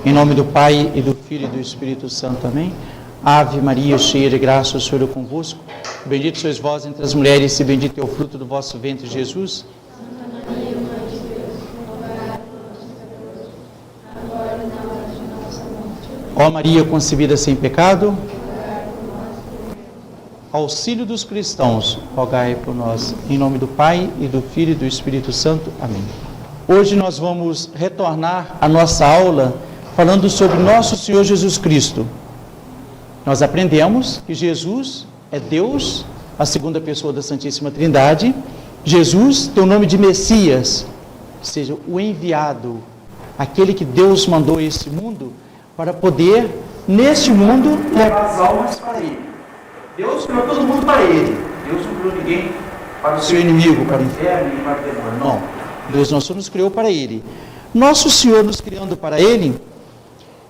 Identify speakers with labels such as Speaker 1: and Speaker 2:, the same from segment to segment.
Speaker 1: Em nome do Pai, e do Filho, e do Espírito Santo. Amém. Ave Maria, cheia de graça, o Senhor é convosco. Bendito sois vós entre as mulheres, e bendito é o fruto do vosso ventre, Jesus.
Speaker 2: Santa Maria, Mãe de Deus, rogai por nós, pecadores, agora e na hora de nossa morte.
Speaker 1: Ó Maria concebida sem pecado, auxílio dos cristãos, rogai por nós. Em nome do Pai, e do Filho, e do Espírito Santo. Amém. Hoje nós vamos retornar a nossa aula falando sobre nosso Senhor Jesus Cristo. Nós aprendemos que Jesus é Deus, a segunda pessoa da Santíssima Trindade. Jesus tem o nome de Messias, ou seja, o enviado, aquele que Deus mandou a esse mundo para poder, neste mundo, levar as almas para Ele. Deus criou todo mundo para Ele. Deus não criou ninguém para o seu inimigo, para o inferno e para o demônio. Não. Deus não só nos criou para Ele. Nosso Senhor nos criando para Ele,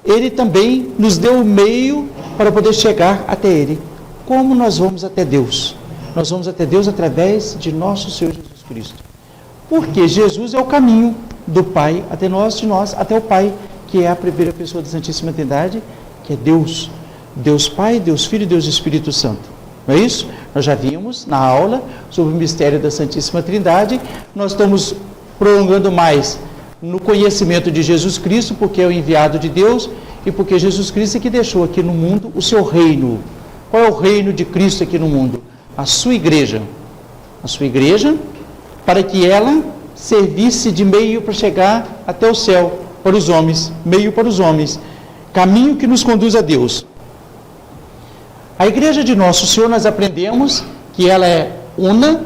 Speaker 1: Ele também nos deu o meio para poder chegar até Ele. Como nós vamos até Deus? Nós vamos até Deus através de nosso Senhor Jesus Cristo. Porque Jesus é o caminho do Pai até nós, de nós até o Pai, que é a primeira pessoa da Santíssima Trindade, que é Deus. Deus Pai, Deus Filho e Deus Espírito Santo. Não é isso? Nós já vimos na aula sobre o mistério da Santíssima Trindade. Nós estamos prolongando mais no conhecimento de Jesus Cristo, porque é o enviado de Deus e porque Jesus Cristo é que deixou aqui no mundo o seu reino. Qual é o reino de Cristo aqui no mundo? A sua igreja. A sua igreja, para que ela servisse de meio para chegar até o céu, para os homens, meio para os homens, caminho que nos conduz a Deus. A igreja de nosso Senhor, nós aprendemos que ela é una.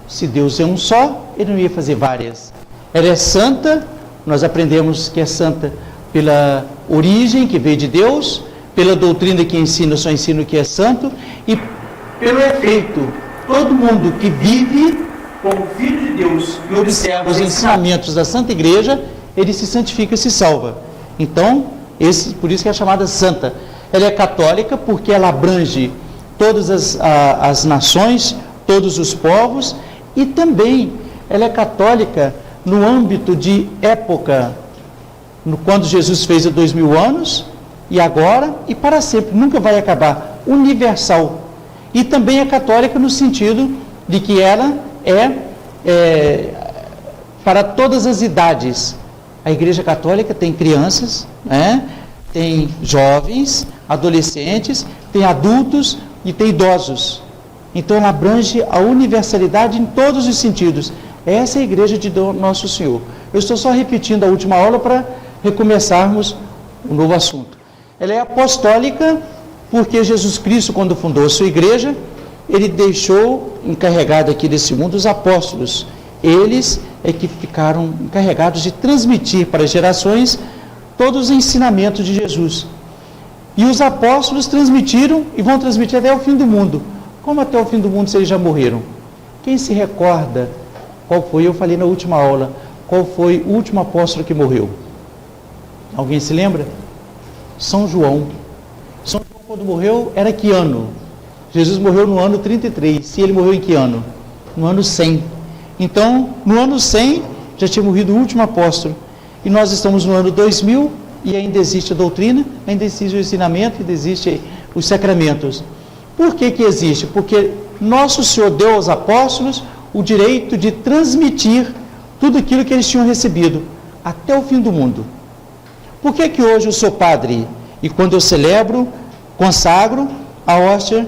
Speaker 1: Se Deus é um só, Ele não ia fazer várias. Ela é santa, nós aprendemos que é santa pela origem que veio de Deus, pela doutrina que ensina, só ensina o que é santo, e pelo efeito. Todo mundo que vive como filho de Deus e observa os ensinamentos da Santa Igreja, ele se santifica e se salva. Então, por isso que é chamada santa. Ela é católica porque ela abrange todas as nações, todos os povos, e também ela é católica no âmbito de época, quando Jesus fez há 2000 anos, e agora e para sempre, nunca vai acabar, universal. E também é católica no sentido de que ela é para todas as idades. A Igreja Católica tem crianças, né? Tem jovens, adolescentes, tem adultos e tem idosos. Então ela abrange a universalidade em todos os sentidos. Essa é a igreja de nosso Senhor. Eu estou só repetindo a última aula para recomeçarmos um novo assunto. Ela é apostólica porque Jesus Cristo, quando fundou a sua igreja, Ele deixou encarregado aqui desse mundo os apóstolos. Eles é que ficaram encarregados de transmitir para as gerações todos os ensinamentos de Jesus. E os apóstolos transmitiram e vão transmitir até o fim do mundo. Como até o fim do mundo se eles já morreram? Quem se recorda qual foi? Eu falei na última aula, qual foi o último apóstolo que morreu? Alguém se lembra? São João. São João, quando morreu, era que ano? Jesus morreu no ano 33. E ele morreu em que ano? No ano 100. Então, no ano 100, já tinha morrido o último apóstolo. E nós estamos no ano 2000 e ainda existe a doutrina, ainda existe o ensinamento, ainda existem os sacramentos. Por que que existe? Porque nosso Senhor deu aos apóstolos o direito de transmitir tudo aquilo que eles tinham recebido até o fim do mundo. Por que que hoje eu sou padre e quando eu celebro, consagro a hóstia,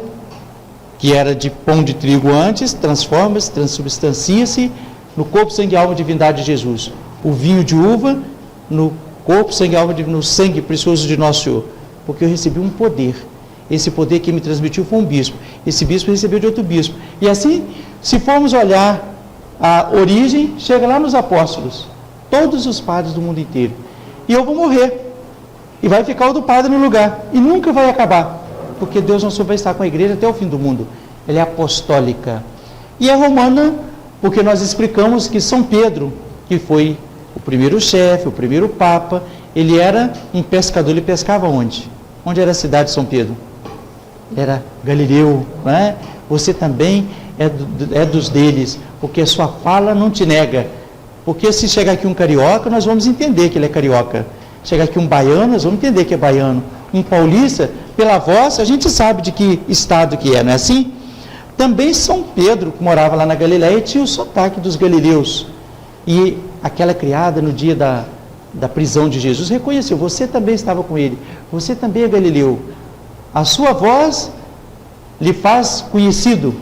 Speaker 1: que era de pão de trigo antes, transforma-se, transubstancia-se no corpo, sangue e alma e divindade de Jesus. O vinho de uva no corpo, sangue e alma, no sangue precioso de nosso Senhor. Porque eu recebi um poder. Esse poder que me transmitiu foi um bispo. Esse bispo recebeu de outro bispo. E assim, se formos olhar a origem, chega lá nos apóstolos. Todos os padres do mundo inteiro. E eu vou morrer. E vai ficar o do padre no lugar. E nunca vai acabar. Porque Deus não só vai estar com a igreja até o fim do mundo. Ela é apostólica. E é romana, porque nós explicamos que São Pedro, que foi o primeiro chefe, o primeiro papa, ele era um pescador. Ele pescava onde? Onde era a cidade de São Pedro? Era Galileu, não é? Você também é dos deles, porque a sua fala não te nega. Porque se chegar aqui um carioca, nós vamos entender que ele é carioca. Chega aqui um baiano, nós vamos entender que é baiano. Um paulista, pela voz, a gente sabe de que estado que é, não é assim? Também São Pedro, que morava lá na Galileia, tinha o sotaque dos galileus. E aquela criada, no dia da prisão de Jesus, reconheceu, você também estava com ele, você também é galileu. A sua voz lhe faz conhecido.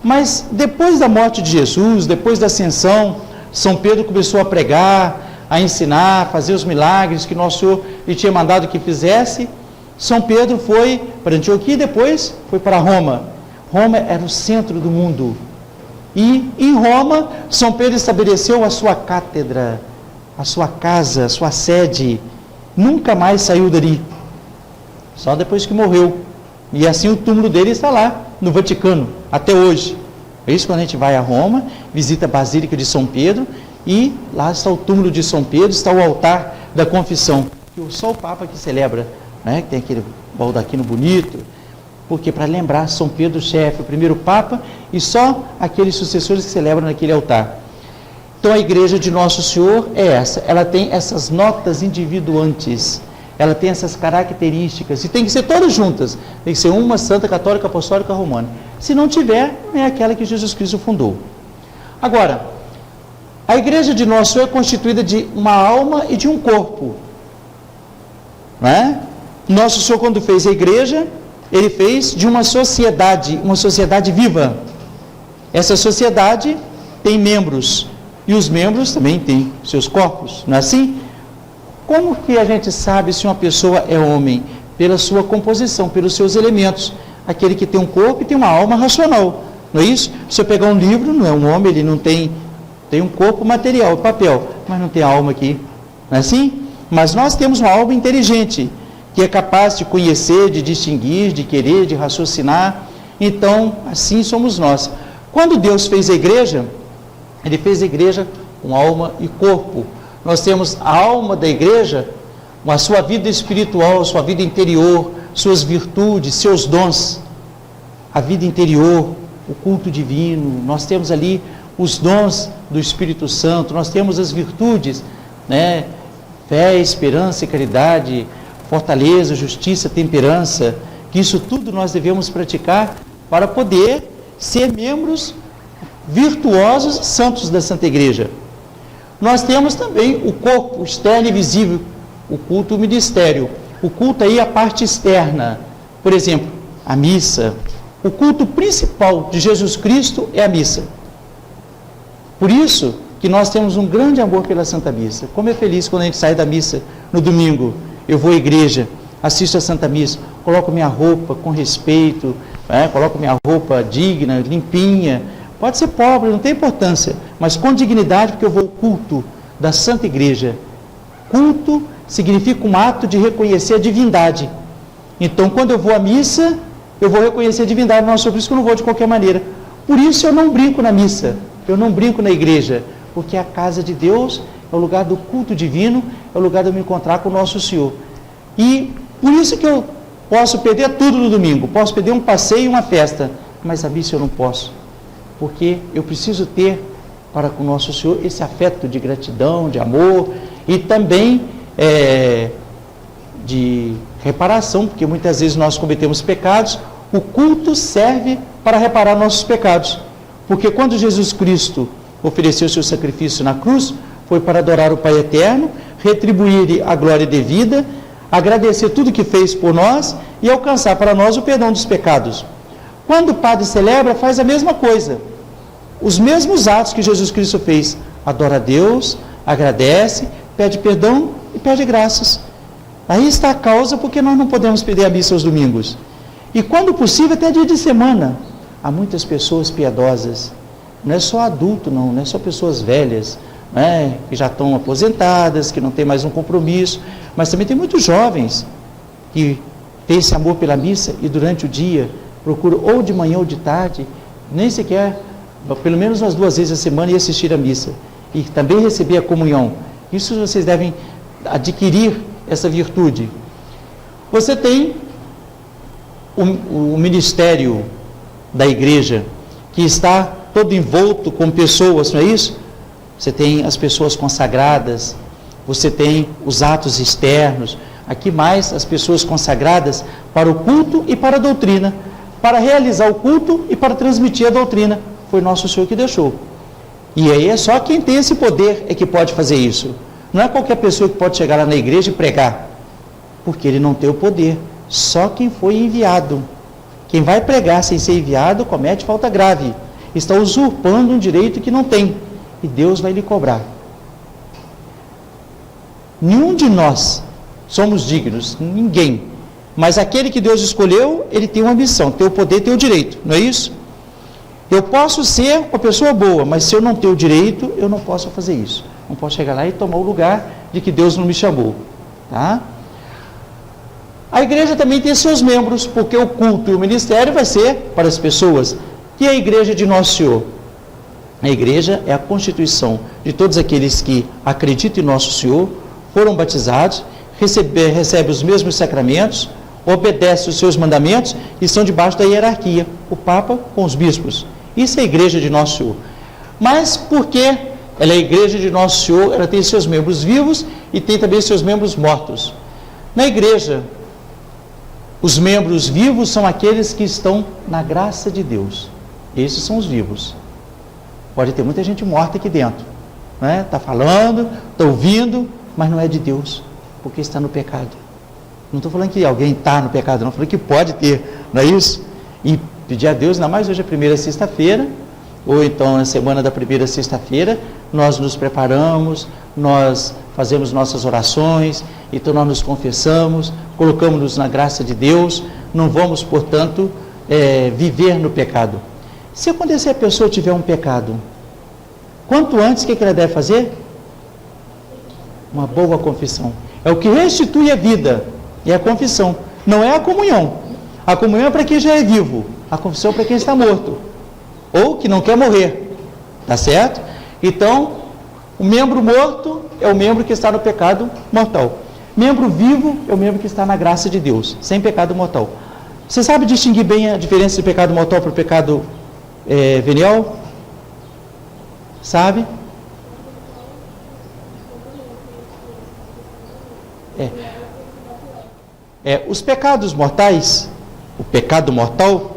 Speaker 1: Mas depois da morte de Jesus, depois da ascensão, São Pedro começou a pregar, a ensinar, a fazer os milagres que Nosso Senhor lhe tinha mandado que fizesse. São Pedro foi para Antioquia e depois foi para Roma. Roma era o centro do mundo. E em Roma, São Pedro estabeleceu a sua cátedra, a sua casa, a sua sede. Nunca mais saiu dali. Só depois que morreu. E assim o túmulo dele está lá, no Vaticano, até hoje. É isso quando a gente vai a Roma, visita a Basílica de São Pedro, e lá está o túmulo de São Pedro, está o altar da confissão, que só o Papa que celebra, né? Que tem aquele baldaquino bonito, porque para lembrar São Pedro chefe, o primeiro Papa, e só aqueles sucessores que celebram naquele altar. Então a igreja de Nosso Senhor é essa, ela tem essas notas individuantes, ela tem essas características, e tem que ser todas juntas, tem que ser uma santa, católica, apostólica, romana. Se não tiver, é aquela que Jesus Cristo fundou. Agora, a igreja de Nosso Senhor é constituída de uma alma e de um corpo, não é? Nosso Senhor, quando fez a igreja, ele fez de uma sociedade viva. Essa sociedade tem membros, e os membros também têm seus corpos, não é assim? Como que a gente sabe se uma pessoa é homem? Pela sua composição, pelos seus elementos. Aquele que tem um corpo e tem uma alma racional, não é isso? Se eu pegar um livro, não é um homem, ele não tem um corpo material, papel, mas não tem alma aqui, não é assim? Mas nós temos uma alma inteligente, que é capaz de conhecer, de distinguir, de querer, de raciocinar. Então, assim somos nós. Quando Deus fez a igreja, ele fez a igreja com alma e corpo. Nós temos a alma da igreja, a sua vida espiritual, a sua vida interior, suas virtudes, seus dons, a vida interior, o culto divino. Nós temos ali os dons do Espírito Santo, nós temos as virtudes, né? Fé, esperança e caridade, fortaleza, justiça, temperança, que isso tudo nós devemos praticar para poder ser membros virtuosos, santos da Santa Igreja. Nós temos também o corpo externo e visível, o culto, o ministério. O culto aí é a parte externa. Por exemplo, a missa. O culto principal de Jesus Cristo é a missa. Por isso que nós temos um grande amor pela Santa Missa. Como é feliz quando a gente sai da missa no domingo. Eu vou à igreja, assisto a Santa Missa, coloco minha roupa com respeito, coloco minha roupa digna, limpinha. Pode ser pobre, não tem importância, mas com dignidade, porque eu vou ao culto da Santa Igreja. Culto significa um ato de reconhecer a divindade. Então, quando eu vou à missa, eu vou reconhecer a divindade. Não é sobre isso que eu não vou de qualquer maneira. Por isso eu não brinco na missa, eu não brinco na igreja, porque a casa de Deus é o lugar do culto divino, é o lugar de eu me encontrar com o Nosso Senhor. E por isso que eu posso perder tudo no domingo, posso perder um passeio e uma festa, mas a missa eu não posso. Porque eu preciso ter para com o Nosso Senhor esse afeto de gratidão, de amor e também de reparação, porque muitas vezes nós cometemos pecados. O culto serve para reparar nossos pecados, porque quando Jesus Cristo ofereceu seu sacrifício na cruz, foi para adorar o Pai Eterno, retribuir a glória devida, agradecer tudo que fez por nós e alcançar para nós o perdão dos pecados. Quando o padre celebra, faz a mesma coisa. Os mesmos atos que Jesus Cristo fez. Adora a Deus, agradece, pede perdão e pede graças. Aí está a causa porque nós não podemos perder a missa aos domingos. E quando possível, até dia de semana. Há muitas pessoas piedosas. Não é só adulto, não é só pessoas velhas, né, que já estão aposentadas, que não têm mais um compromisso. Mas também tem muitos jovens que têm esse amor pela missa e durante o dia procuro ou de manhã ou de tarde, nem sequer, pelo menos umas 2 vezes a semana, ir assistir a missa. E também receber a comunhão. Isso vocês devem adquirir essa virtude. Você tem o ministério da igreja, que está todo envolto com pessoas, não é isso? Você tem as pessoas consagradas, você tem os atos externos, aqui mais as pessoas consagradas para o culto e para a doutrina, para realizar o culto e para transmitir a doutrina. Foi nosso Senhor que deixou. E aí é só quem tem esse poder é que pode fazer isso. Não é qualquer pessoa que pode chegar lá na igreja e pregar, porque ele não tem o poder. Só quem foi enviado. Quem vai pregar sem ser enviado comete falta grave. Está usurpando um direito que não tem. E Deus vai lhe cobrar. Nenhum de nós somos dignos, ninguém. Mas aquele que Deus escolheu, ele tem uma missão, tem o poder, tem o direito, não é isso? Eu posso ser uma pessoa boa, mas se eu não tenho o direito, eu não posso fazer isso. Não posso chegar lá e tomar o lugar de que Deus não me chamou. Tá? A igreja também tem seus membros, porque o culto e o ministério vai ser para as pessoas. E a igreja de Nosso Senhor? A igreja é a constituição de todos aqueles que acreditam em Nosso Senhor, foram batizados, recebem os mesmos sacramentos, obedecem os seus mandamentos e estão debaixo da hierarquia, o Papa com os bispos. Isso é a igreja de Nosso Senhor. Mas por que ela é a igreja de Nosso Senhor? Ela tem seus membros vivos e tem também seus membros mortos. Na igreja, os membros vivos são aqueles que estão na graça de Deus. Esses são os vivos. Pode ter muita gente morta aqui dentro, né? Está falando, está ouvindo, mas não é de Deus, porque está no pecado. Não estou falando que alguém está no pecado, não. Estou falando que pode ter, não é isso? E pedir a Deus, ainda mais hoje é a primeira sexta-feira, ou então na semana da primeira sexta-feira, nós nos preparamos, nós fazemos nossas orações, então nós nos confessamos, colocamos-nos na graça de Deus, não vamos, portanto, viver no pecado. Se acontecer a pessoa tiver um pecado, quanto antes, o que ela deve fazer? Uma boa confissão. É o que restitui a vida, é a confissão, não é a comunhão. A comunhão é para quem já é vivo, a confissão é para quem está morto, ou que não quer morrer, tá certo? Então, o membro morto é o membro que está no pecado mortal. Membro vivo é o membro que está na graça de Deus, sem pecado mortal. Você sabe distinguir bem a diferença de pecado mortal para o pecado venial? Sabe? Os pecados mortais, o pecado mortal,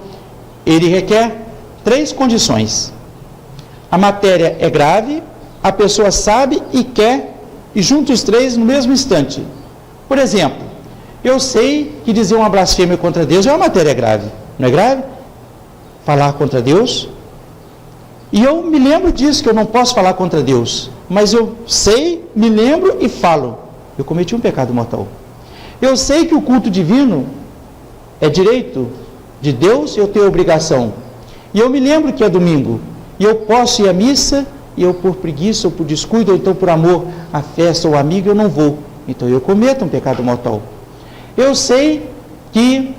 Speaker 1: ele requer 3 condições. A matéria é grave, a pessoa sabe e quer, e junta os 3 no mesmo instante. Por exemplo, eu sei que dizer uma blasfêmia contra Deus é uma matéria grave, não é grave? Falar contra Deus. E eu me lembro disso, que eu não posso falar contra Deus, mas eu sei, me lembro e falo. Eu cometi um pecado mortal. Eu sei que o culto divino é direito de Deus, eu tenho obrigação. E eu me lembro que é domingo, e eu posso ir à missa, e eu por preguiça, ou por descuido, ou então por amor à festa ou amigo, eu não vou. Então eu cometo um pecado mortal. Eu sei que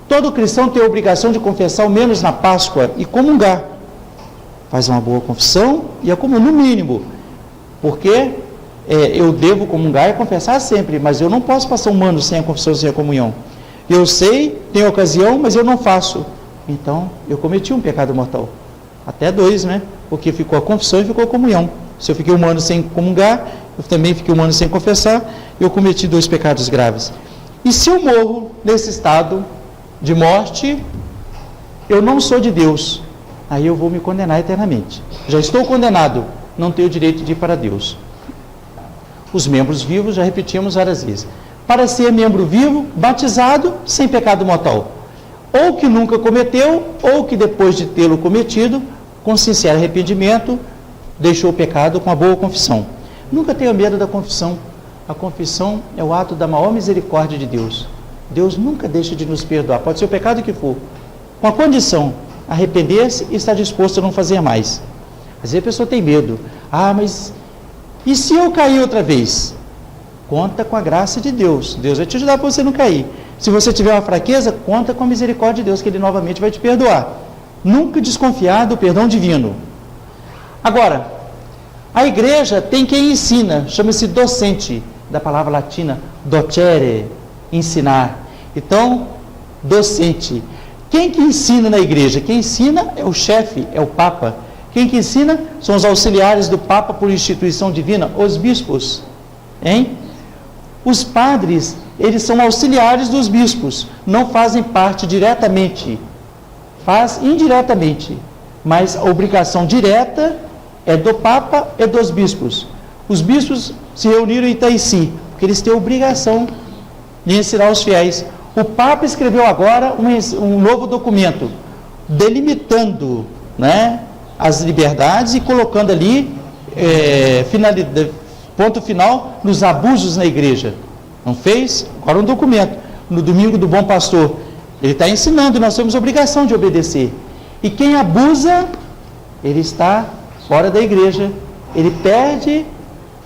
Speaker 1: todo cristão tem a obrigação de confessar ao menos na Páscoa e comungar. Faz uma boa confissão e a comunhão, no mínimo. Porque eu devo comungar e confessar sempre, mas eu não posso passar um ano sem a confissão, sem a comunhão. Eu sei, tem ocasião, mas eu não faço. Então, eu cometi um pecado mortal. Até 2, né? Porque ficou a confissão e ficou a comunhão. Se eu fiquei um ano sem comungar, eu também fiquei um ano sem confessar, eu cometi 2 pecados graves. E se eu morro nesse estado de morte, eu não sou de Deus. Aí eu vou me condenar eternamente. Já estou condenado, não tenho o direito de ir para Deus. Os membros vivos, já repetimos várias vezes. Para ser membro vivo, batizado, sem pecado mortal. Ou que nunca cometeu, ou que depois de tê-lo cometido, com sincero arrependimento, deixou o pecado com a boa confissão. Nunca tenha medo da confissão. A confissão é o ato da maior misericórdia de Deus. Deus nunca deixa de nos perdoar, pode ser o pecado que for, com a condição, arrepender-se e estar disposto a não fazer mais. Às vezes a pessoa tem medo. Mas e se eu cair outra vez? Conta com a graça de Deus. Deus vai te ajudar para você não cair. Se você tiver uma fraqueza, conta com a misericórdia de Deus, que Ele novamente vai te perdoar. Nunca desconfiar do perdão divino. Agora, a igreja tem quem ensina, chama-se docente, da palavra latina, docere, ensinar. Então, docente. Quem que ensina na igreja? Quem ensina é o chefe, é o Papa. Quem que ensina são os auxiliares do Papa por instituição divina, os bispos. Hein? Os padres, eles são auxiliares dos bispos, não fazem parte diretamente, faz indiretamente, mas a obrigação direta é do Papa e dos bispos. Os bispos se reuniram em Itaici, porque eles têm a obrigação de ensinar os fiéis. O Papa escreveu agora um novo documento, delimitando, né, as liberdades e colocando ali ponto final nos abusos na igreja. Não fez? Agora um documento. No domingo do Bom Pastor, ele está ensinando, nós temos obrigação de obedecer. E quem abusa, ele está fora da igreja, ele perde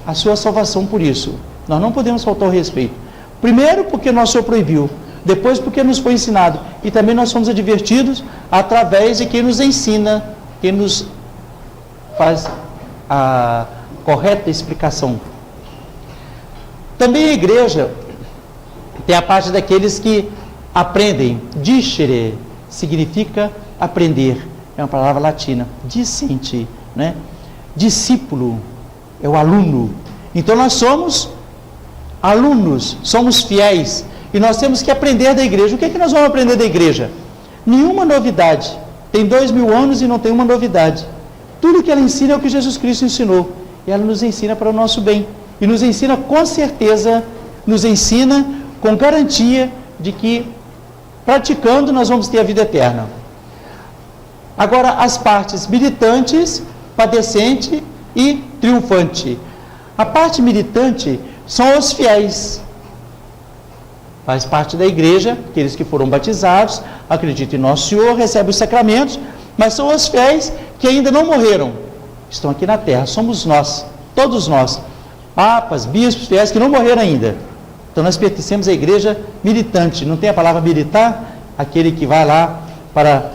Speaker 1: a sua salvação por isso. Nós não podemos faltar o respeito. Primeiro, porque nosso Senhor proibiu. Depois, porque nos foi ensinado. E também nós somos advertidos através de quem nos ensina, quem nos faz a correta explicação. Também a igreja tem a parte daqueles que aprendem. Discere significa aprender. É uma palavra latina. Discente, né? Discípulo é o aluno. Então nós somos alunos, somos fiéis. E nós temos que aprender da igreja. O que é que nós vamos aprender da igreja? Nenhuma novidade. Tem 2000 anos e não tem uma novidade. Tudo que ela ensina é o que Jesus Cristo ensinou. E ela nos ensina para o nosso bem. E nos ensina com certeza, nos ensina com garantia de que, praticando, nós vamos ter a vida eterna. Agora, as partes militantes, padecente e triunfante. A parte militante são os fiéis. Faz parte da igreja, aqueles que foram batizados, acreditam em Nosso Senhor, recebem os sacramentos, mas são os fiéis que ainda não morreram, estão aqui na terra, somos nós, todos nós, papas, bispos, fiéis que não morreram ainda. Então nós pertencemos à igreja militante, não tem a palavra militar, aquele que vai lá para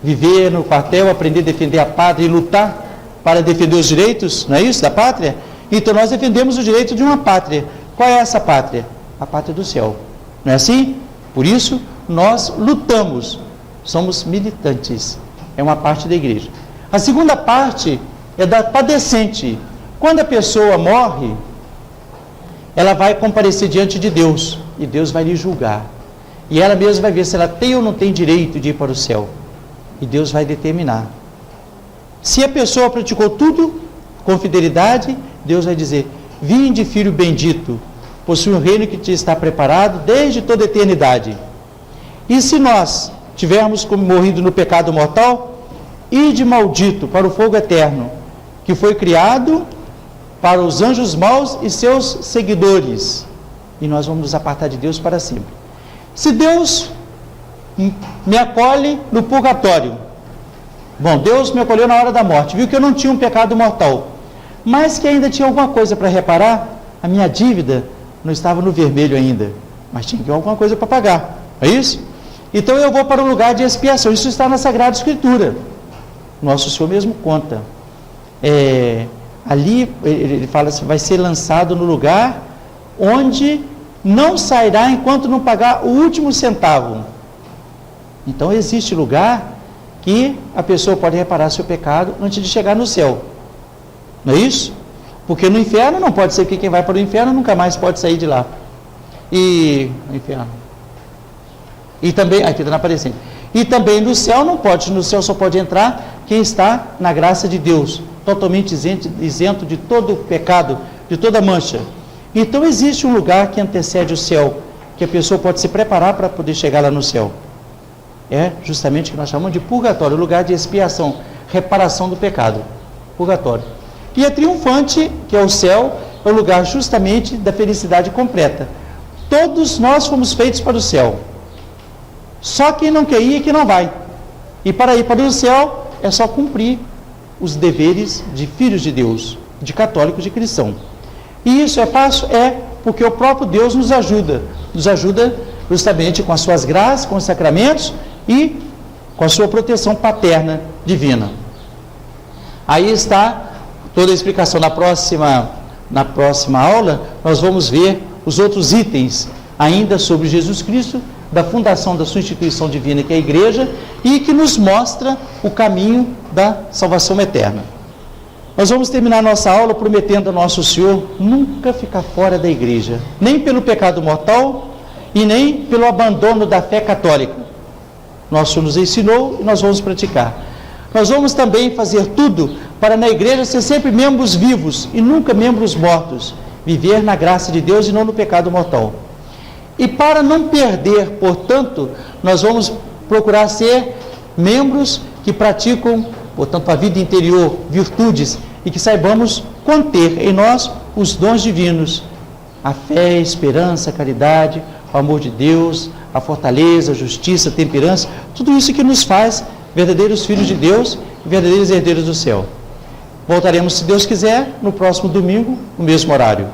Speaker 1: viver no quartel, aprender a defender a pátria e lutar para defender os direitos, não é isso, da pátria? Então nós defendemos o direito de uma pátria. Qual é essa pátria? A pátria do céu. Não é assim? Por isso, nós lutamos, somos militantes. É uma parte da igreja. A segunda parte é da padecente. Quando a pessoa morre, ela vai comparecer diante de Deus, e Deus vai lhe julgar. E ela mesma vai ver se ela tem ou não tem direito de ir para o céu. E Deus vai determinar. Se a pessoa praticou tudo com fidelidade, Deus vai dizer: vinde, filho bendito, possui um reino que te está preparado desde toda a eternidade. E se nós tivermos morrido no pecado mortal, ide maldito para o fogo eterno, que foi criado para os anjos maus e seus seguidores. E nós vamos nos apartar de Deus para sempre. Se Deus me acolhe no purgatório, bom, Deus me acolheu na hora da morte, viu que eu não tinha um pecado mortal, mas que ainda tinha alguma coisa para reparar, a minha dívida não estava no vermelho ainda, mas tinha alguma coisa para pagar, é isso? Então eu vou para um lugar de expiação. Isso está na Sagrada Escritura. Nosso Senhor mesmo conta. Ali ele fala assim: vai ser lançado no lugar onde não sairá enquanto não pagar o último centavo. Então existe lugar que a pessoa pode reparar seu pecado antes de chegar no céu. Não é isso? Porque no inferno não pode ser que quem vai para o inferno nunca mais pode sair de lá. E no inferno. E também, aqui está aparecendo. E também no céu não pode, no céu só pode entrar quem está na graça de Deus, totalmente isento de todo pecado, de toda mancha. Então existe um lugar que antecede o céu, que a pessoa pode se preparar para poder chegar lá no céu. É justamente o que nós chamamos de purgatório, lugar de expiação, reparação do pecado. Purgatório. E a triunfante, que é o céu, é o lugar justamente da felicidade completa. Todos nós fomos feitos para o céu. Só quem não quer ir é que não vai. E para ir para o céu é só cumprir os deveres de filhos de Deus, de católicos, de cristão. E isso é fácil? É, porque o próprio Deus nos ajuda justamente com as suas graças, com os sacramentos e com a sua proteção paterna divina. Aí está toda a explicação. Na próxima aula nós vamos ver os outros itens ainda sobre Jesus Cristo, da fundação da sua instituição divina, que é a igreja, e que nos mostra o caminho da salvação eterna. Nós vamos terminar nossa aula prometendo a nosso Senhor nunca ficar fora da igreja, nem pelo pecado mortal e nem pelo abandono da fé católica. Nosso Senhor nos ensinou e nós vamos praticar. Nós vamos também fazer tudo para na igreja ser sempre membros vivos e nunca membros mortos, viver na graça de Deus e não no pecado mortal. E para não perder, portanto, nós vamos procurar ser membros que praticam, portanto, a vida interior, virtudes, e que saibamos conter em nós os dons divinos, a fé, a esperança, a caridade, o amor de Deus, a fortaleza, a justiça, a temperança, tudo isso que nos faz verdadeiros filhos de Deus e verdadeiros herdeiros do céu. Voltaremos, se Deus quiser, no próximo domingo, no mesmo horário.